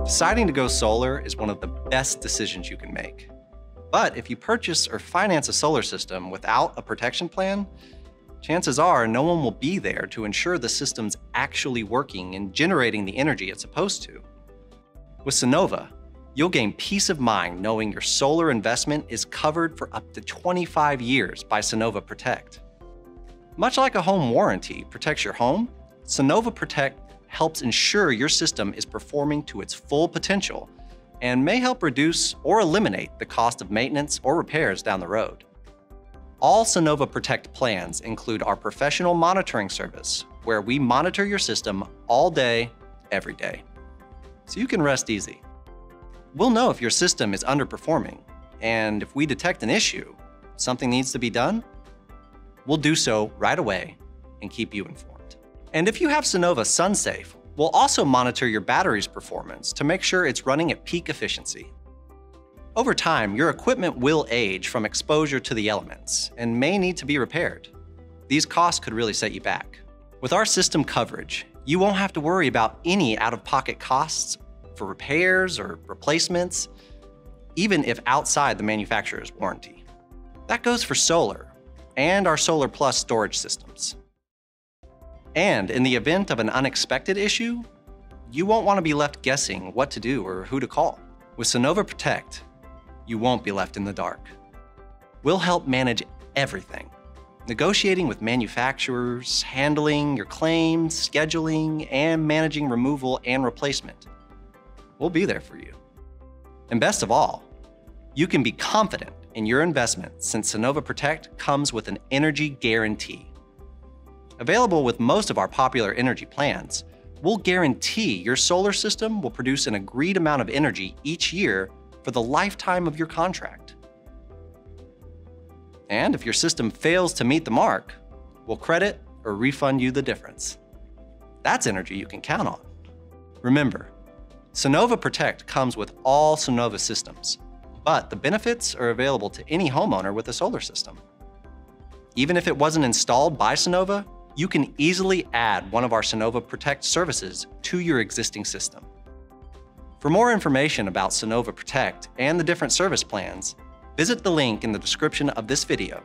Deciding to go solar is one of the best decisions you can make. But if you purchase or finance a solar system without a protection plan, chances are no one will be there to ensure the system's actually working and generating the energy it's supposed to. With Sunnova, you'll gain peace of mind knowing your solar investment is covered for up to 25 years by Sunnova Protect. Much like a home warranty protects your home, Sunnova Protect helps ensure your system is performing to its full potential and may help reduce or eliminate the cost of maintenance or repairs down the road. All Sunnova Protect plans include our professional monitoring service, where we monitor your system all day, every day, so you can rest easy. We'll know if your system is underperforming, and if we detect an issue, something needs to be done, we'll do so right away and keep you informed. And if you have Sunnova SunSafe, we'll also monitor your battery's performance to make sure it's running at peak efficiency. Over time, your equipment will age from exposure to the elements and may need to be repaired. These costs could really set you back. With our system coverage, you won't have to worry about any out-of-pocket costs for repairs or replacements, even if outside the manufacturer's warranty. That goes for solar and our Solar Plus storage systems. And in the event of an unexpected issue, you won't want to be left guessing what to do or who to call. With Sunnova Protect, you won't be left in the dark. We'll help manage everything, negotiating with manufacturers, handling your claims, scheduling, and managing removal and replacement. We'll be there for you. And best of all, you can be confident in your investment since Sunnova Protect comes with an energy guarantee. Available with most of our popular energy plans, we'll guarantee your solar system will produce an agreed amount of energy each year for the lifetime of your contract. And if your system fails to meet the mark, we'll credit or refund you the difference. That's energy you can count on. Remember, Sunnova Protect comes with all Sunnova systems, but the benefits are available to any homeowner with a solar system. Even if it wasn't installed by Sunnova, you can easily add one of our Sunnova Protect services to your existing system. For more information about Sunnova Protect and the different service plans, visit the link in the description of this video